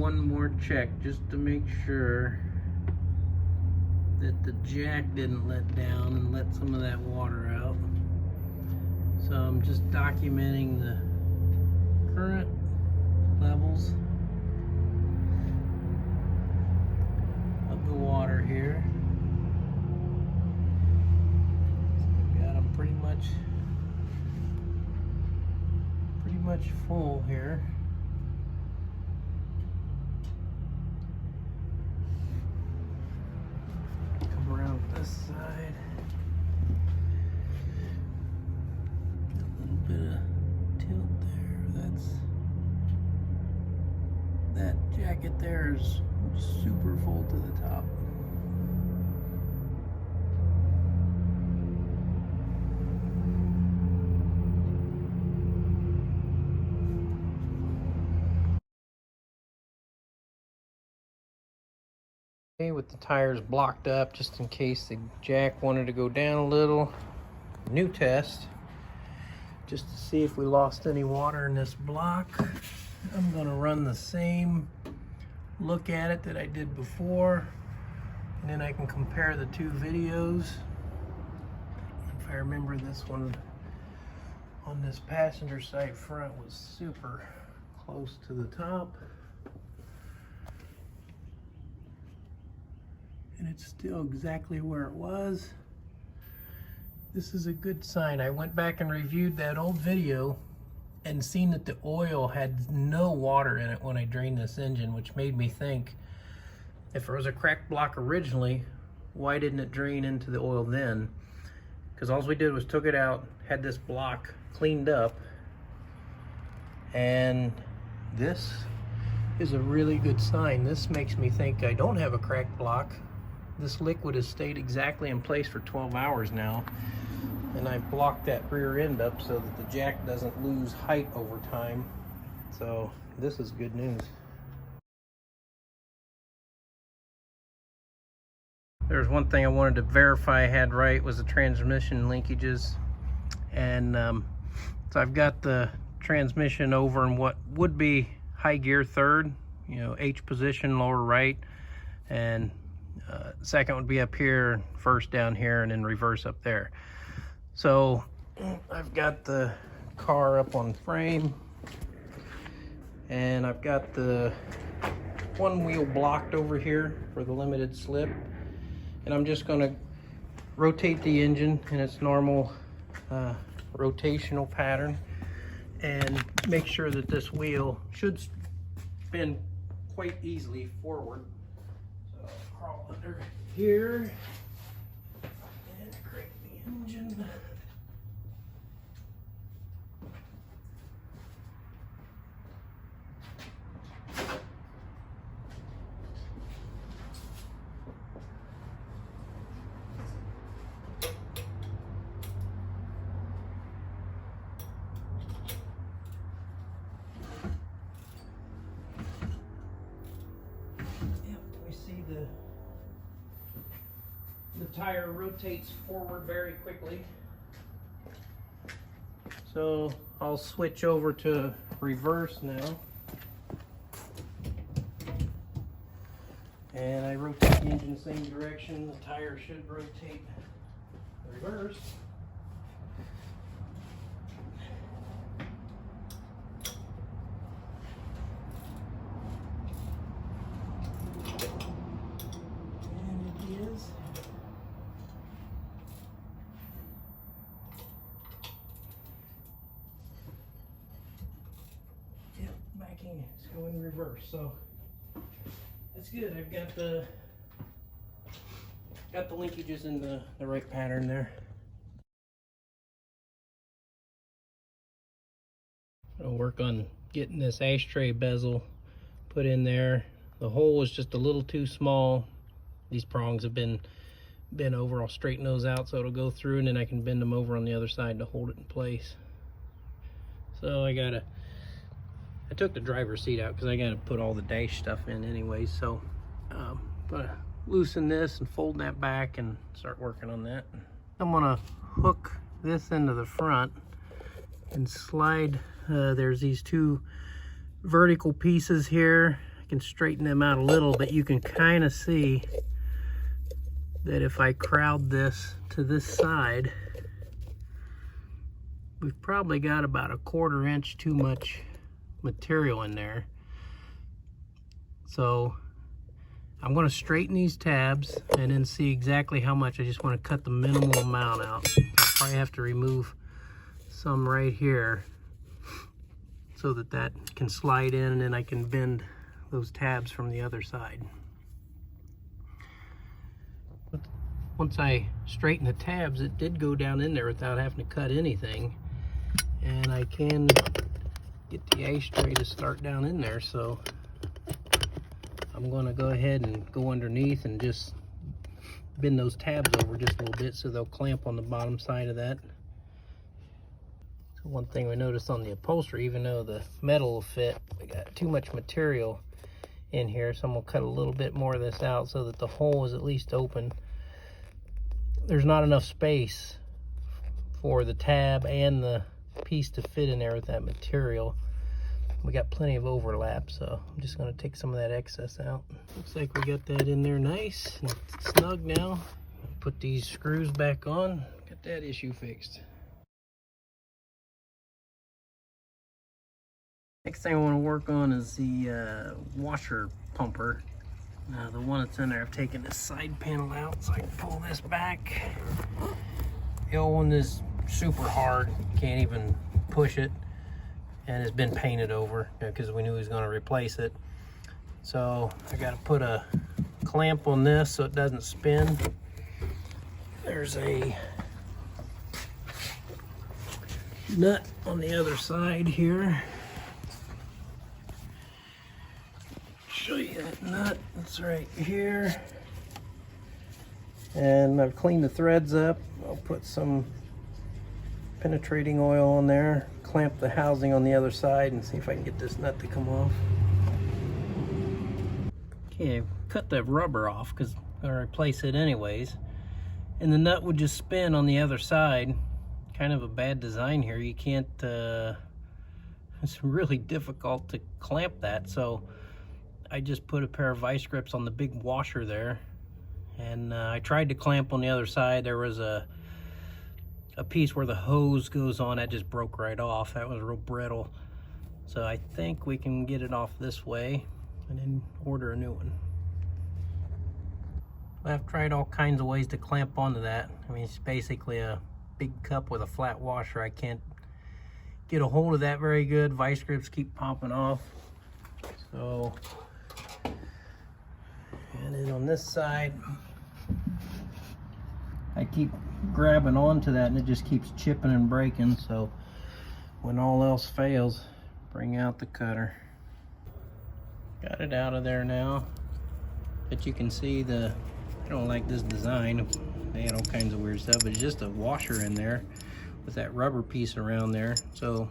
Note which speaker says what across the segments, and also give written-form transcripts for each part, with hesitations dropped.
Speaker 1: one more check just to make sure that the jack didn't let down and let some of that water out. So I'm just documenting the current levels of the water here. So I've got them pretty much full here. Come around this side. A little bit of tilt there. That jacket there is super full to the top. With the tires blocked up just in case the jack wanted to go down a little. New test just to see if we lost any water in this block. I'm going to run the same look at it that I did before, and then I can compare the two videos. If I remember, this one on this passenger side front was super close to the top. And it's still exactly where it was. This is a good sign. I went back and reviewed that old video and seen that the oil had no water in it when I drained this engine, which made me think, if it was a cracked block originally, why didn't it drain into the oil then? Because all we did was took it out, had this block cleaned up, and this is a really good sign. This makes me think I don't have a cracked block. This liquid has stayed exactly in place for 12 hours now, and I blocked that rear end up so that the jack doesn't lose height over time. So this is good news. There's one thing I wanted to verify I had right, was the transmission linkages. And so I've got the transmission over in what would be high gear third, you know, H position, lower right, and second would be up here, first down here, and then reverse up there. So I've got the car up on frame, and I've got the one wheel blocked over here for the limited slip, and I'm just going to rotate the engine in its normal rotational pattern and make sure that this wheel should spin quite easily forward. Crawl under here and crank the engine. Yep, we see the tire rotates forward very quickly. So I'll switch over to reverse now. And I rotate the engine the same direction. The tire should rotate reverse. It's going reverse, so that's good. I've got the linkages in the right pattern there. I'll work on getting this Ash Tray Bezel put in there. The hole was just a little too small. These prongs have been bent over. I'll straighten those out so it'll go through, and then I can bend them over on the other side to hold it in place. So I took the driver's seat out because I gotta put all the dash stuff in anyway. So but loosen this and fold that back and start working on that. I'm gonna hook this into the front and slide. There's these two vertical pieces here. can straighten them out a little, but you can kind of see that if I crowd this to this side, we've probably got about 1/4 inch too much material in there. So I'm going to straighten these tabs and then see exactly how much. I just want to cut the minimal amount out. I'll probably have to remove some right here so that that can slide in, and then I can bend those tabs from the other side. But once I straighten the tabs, it did go down in there without having to cut anything. And I can get the ashtray to start down in there, so I'm going to go ahead and go underneath and just bend those tabs over just a little bit so they'll clamp on the bottom side of that. So one thing we noticed on the upholstery, even though the metal will fit, we got too much material in here, so I'm going to cut a little bit more of this out so that the hole is at least open. There's not enough space for the tab and the piece to fit in there with that material. We got plenty of overlap, so I'm just going to take some of that excess out. Looks like we got that in there nice and snug now. Put these screws back on, got that issue fixed. Next thing I want to work on is the washer pumper. The one that's in there, I've taken this side panel out so I can pull this back. The old one is super hard, can't even push it. And it's been painted over because we knew he was going to replace it. So I got to put a clamp on this so it doesn't spin. There's a nut on the other side here. Show you that nut. That's right here. And I've cleaned the threads up. I'll put some penetrating oil on there, clamp the housing on the other side, and see if I can get this nut to come off. Okay, cut the rubber off because I'm going to replace it anyways. And the nut would just spin on the other side. Kind of a bad design here. You can't, it's really difficult to clamp that. So I just put a pair of vice grips on the big washer there. And I tried to clamp on the other side. There was a piece where the hose goes on that just broke right off. That was real brittle. So I think we can get it off this way and then order a new one. I've tried all kinds of ways to clamp onto that. I mean, it's basically a big cup with a flat washer. I can't get a hold of that very good. Vice grips keep popping off. So, and then on this side, I keep grabbing onto that and it just keeps chipping and breaking. So when all else fails, bring out the cutter. Got it out of there now. But you can see I don't like this design. They had all kinds of weird stuff, but it's just a washer in there with that rubber piece around there. So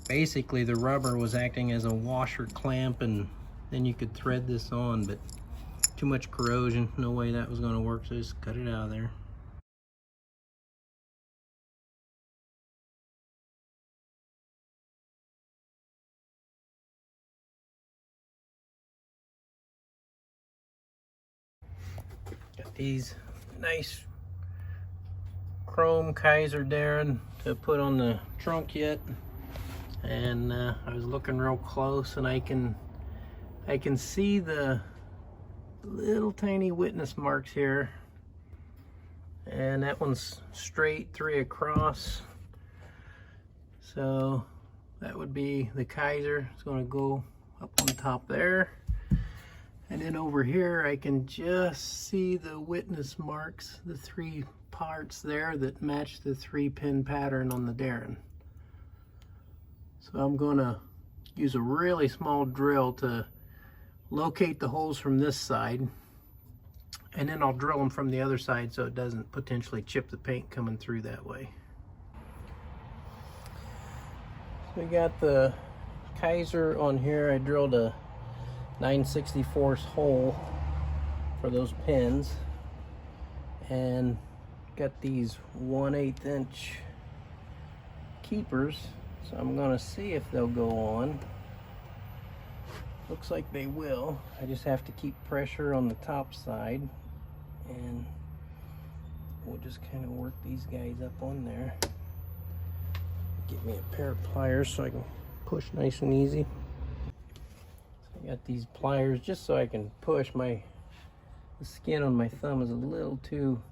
Speaker 1: basically the rubber was acting as a washer clamp, and then you could thread this on, but too much corrosion, no way that was going to work, so just cut it out of there. Got these nice chrome Kaiser Darrin to put on the trunk yet, and I was looking real close, and I can see the little tiny witness marks here, and that one's straight 3 across, so that would be the Kaiser. It's going to go up on top there. And then over here, I can just see the witness marks, the 3 parts there that match the 3-pin pattern on the Darrin. So I'm going to use a really small drill to locate the holes from this side, and then I'll drill them from the other side so it doesn't potentially chip the paint coming through that way. So we got the Kaiser on here. I drilled a 9/64 hole for those pins, and got these 1/8 inch keepers, so I'm going to see if they'll go on. Looks like they will. I just have to keep pressure on the top side, and we'll just kind of work these guys up on there. Get me a pair of pliers so I can push nice and easy. So I got these pliers just so I can push. The skin on my thumb is a little too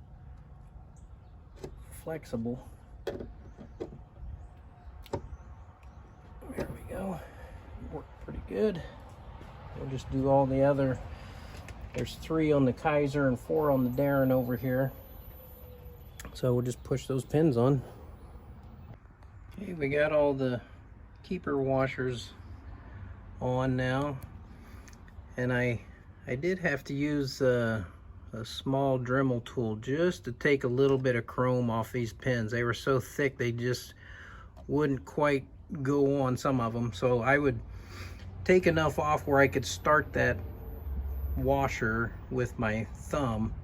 Speaker 1: flexible. There we go. Worked pretty good. We'll just do all the other. There's 3 on the Kaiser and 4 on the Darrin over here. So we'll just push those pins on. Okay, we got all the keeper washers on now. And I did have to use a small Dremel tool just to take a little bit of chrome off these pins. They were so thick they just wouldn't quite go on, some of them. So I would take enough off where I could start that washer with my thumb.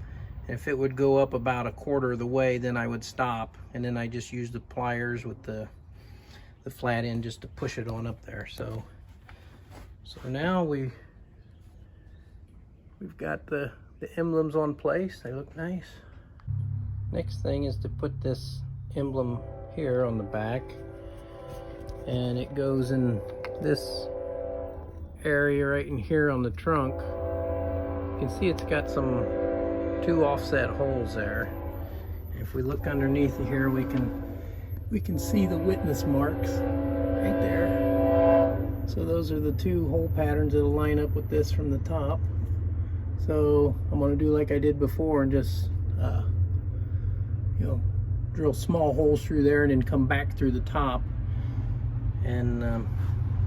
Speaker 1: And if it would go up about a quarter of the way, then I would stop, and then I just use the pliers with the flat end just to push it on up there. So now we've got the emblems on place. They look nice. Next thing is to put this emblem here on the back, and it goes in this area right in here on the trunk. You can see it's got some 2 offset holes there. If we look underneath here, we can see the witness marks right there. So those are the 2 hole patterns that'll line up with this from the top. So I'm going to do like I did before and just drill small holes through there and then come back through the top, and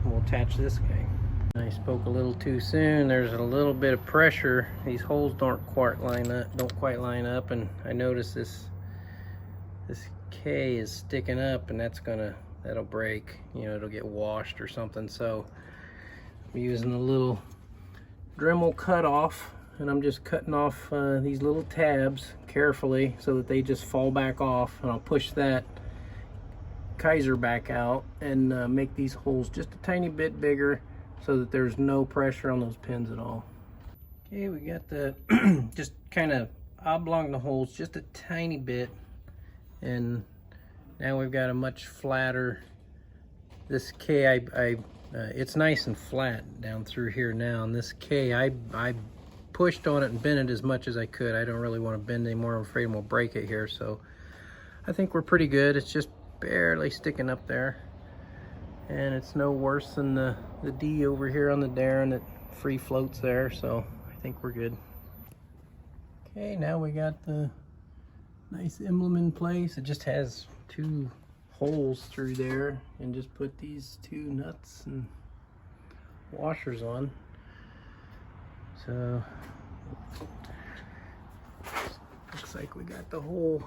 Speaker 1: we'll attach this guy. I spoke a little too soon. There's a little bit of pressure. These holes don't quite line up, and I notice this K is sticking up, and that'll break. It'll get washed or something. So I'm using a little Dremel cutoff, and I'm just cutting off these little tabs carefully so that they just fall back off, and I'll push that Kaiser back out and make these holes just a tiny bit bigger so that there's no pressure on those pins at all. Okay, we got the just kind of oblong the holes just a tiny bit, and now we've got a much flatter. This K, it's nice and flat down through here now, and this K, I pushed on it and bent it as much as I could. I don't really want to bend anymore. I'm afraid we'll break it here, so I think we're pretty good. It's just barely sticking up there, and it's no worse than the D over here on the Darrin that free floats there, so I think we're good. Okay, now we got the nice emblem in place. It just has 2 holes through there, and just put these 2 nuts and washers on. So looks like we got the whole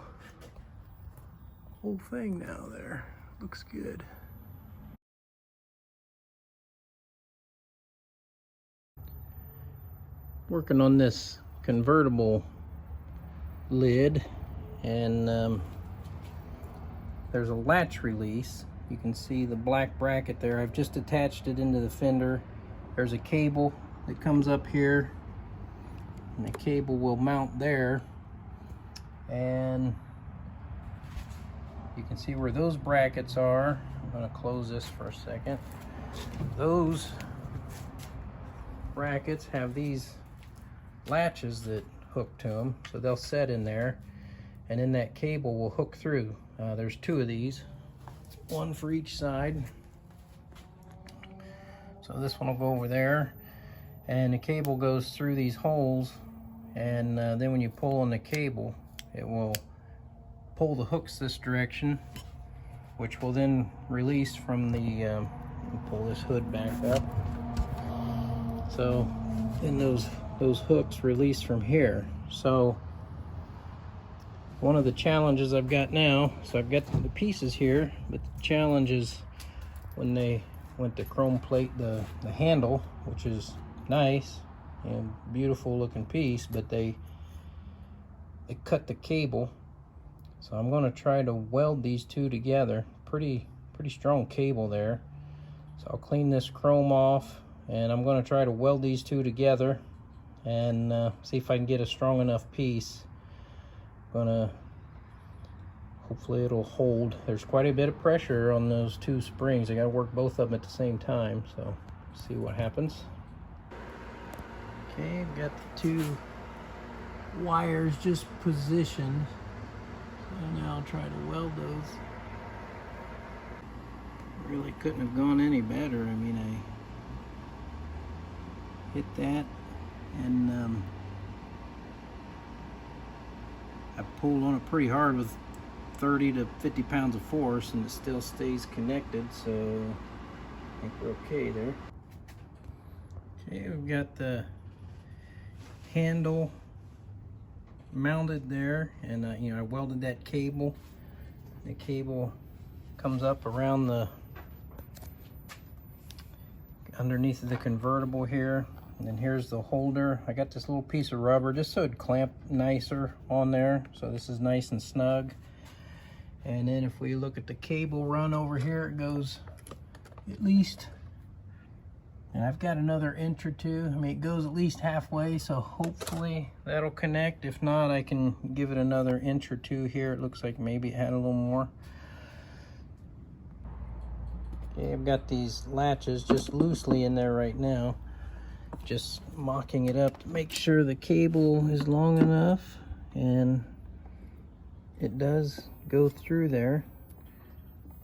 Speaker 1: thing now there. Looks good. Working on this convertible lid, and there's a latch release. You can see the black bracket there. I've just attached it into the fender. There's a cable that comes up here, and the cable will mount there, and you can see where those brackets are. I'm going to close this for a second. Those brackets have these latches that hook to them, so they'll set in there, and then that cable will hook through. There's 2 of these, 1 for each side. So this one will go over there, and the cable goes through these holes, and then when you pull on the cable, it will pull the hooks this direction, which will then release from the pull this hood back up. So then those hooks release from here. So one of the challenges I've got now, so I've got the pieces here, but the challenge is when they went to chrome plate the handle, which is nice and beautiful looking piece, but they cut the cable. So I'm going to try to weld these 2 together. Pretty strong cable there. So I'll clean this chrome off, and I'm going to try to weld these two together and see if I can get a strong enough piece. Hopefully it'll hold. There's quite a bit of pressure on those two springs. I got to work both of them at the same time, so see what happens. Okay, I've got the two wires just positioned, so now I'll try to weld those. Really couldn't have gone any better. I mean, I hit that and I pulled on it pretty hard with 30 to 50 pounds of force, and it still stays connected, so I think we're okay there. Okay, we've got the handle mounted there, and you know, I welded that cable. The cable comes up around the underneath of the convertible here, and then here's the holder. I got this little piece of rubber just so it'd clamp nicer on there, so this is nice and snug. And then if we look at the cable run over here, it goes at least, and I've got another inch or two. I mean, it goes at least halfway, so hopefully that'll connect. If not, I can give it another inch or two here. It looks like maybe it had a little more. Okay, I've got these latches just loosely in there right now. Just mocking it up to make sure the cable is long enough, and it does go through there,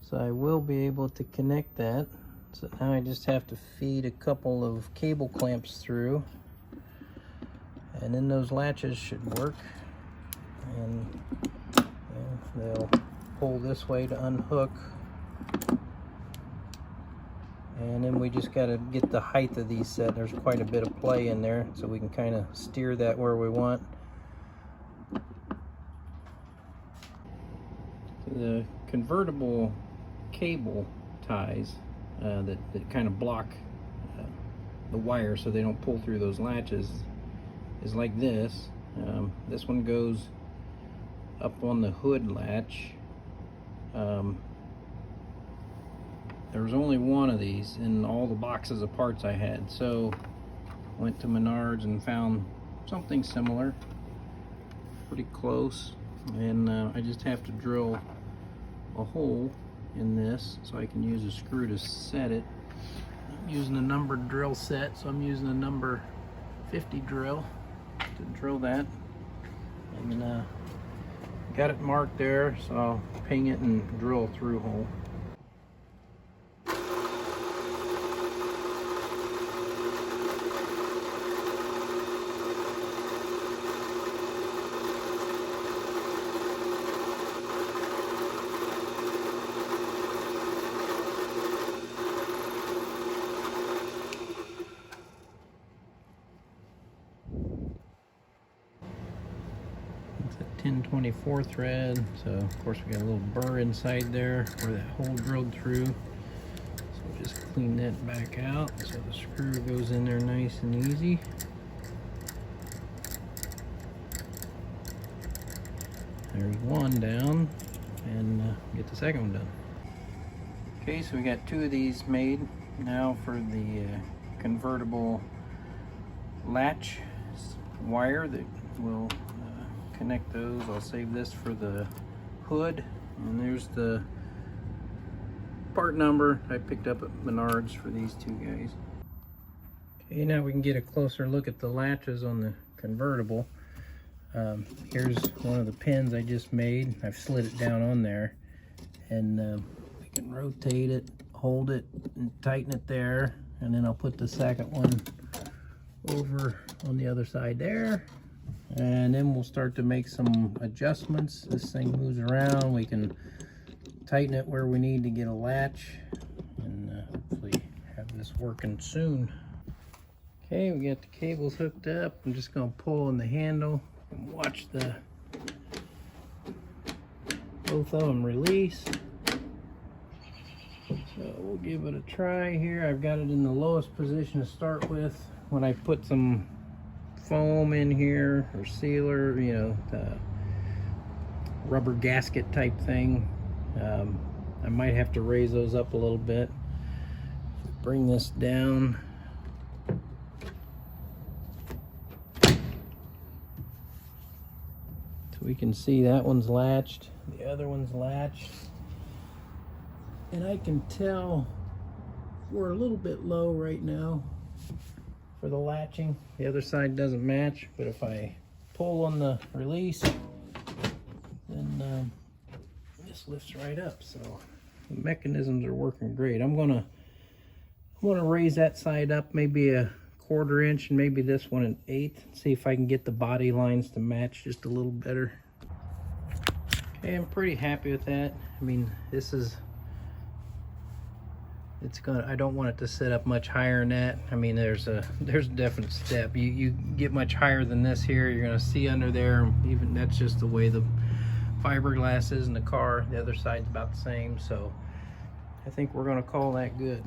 Speaker 1: so I will be able to connect that. So now I just have to feed a couple of cable clamps through, and then those latches should work, and they'll pull this way to unhook, and then we just got to get the height of these set. There's quite a bit of play in there, so we can kind of steer that where we want. The convertible cable ties that kind of block the wire so they don't pull through those latches is like this. This one goes up on the hood latch. There was only one of these in all the boxes of parts I had, so went to Menards and found something similar, pretty close, and I just have to drill a hole in this so I can use a screw to set it. I'm using a numbered drill set, so I'm using a number 50 drill to drill that, and got it marked there, so I'll ping it and drill a through hole. It's a 1024 thread, so of course we got a little burr inside there where that hole drilled through. So just clean that back out so the screw goes in there nice and easy. There's one down, and get the second one done. Okay, so we got two of these made. Now for the convertible latch wire that will connect those. I'll save this for the hood, and there's the part number I picked up at Menards for these two guys. Okay, now we can get a closer look at the latches on the convertible. Here's one of the pins I just made. I've slid it down on there, and we can rotate it, hold it, and tighten it there, and then I'll put the second one over on the other side there, and then we'll start to make some adjustments. This thing moves around. We can tighten it where we need to get a latch, and hopefully have this working soon. Okay, we got the cables hooked up. I'm just going to pull on the handle and watch both of them release. So we'll give it a try here. I've got it in the lowest position to start with. When I put some foam in here, or sealer, you know, rubber gasket type thing, I might have to raise those up a little bit. Bring this down So we can see that one's latched, the other one's latched. And I can tell we're a little bit low right now for the latching. The other side doesn't match, but if I pull on the release, then this lifts right up. So the mechanisms are working great. I'm gonna raise that side up maybe a 1/4 inch and maybe this one an 1/8. See if I can get the body lines to match just a little better. Okay, I'm pretty happy with that. I mean, this is, I don't want it to sit up much higher than that. I mean, there's a definite step. You get much higher than this here, you're gonna see under there. Even that's just the way the fiberglass is in the car. The other side's about the same. So I think we're gonna call that good.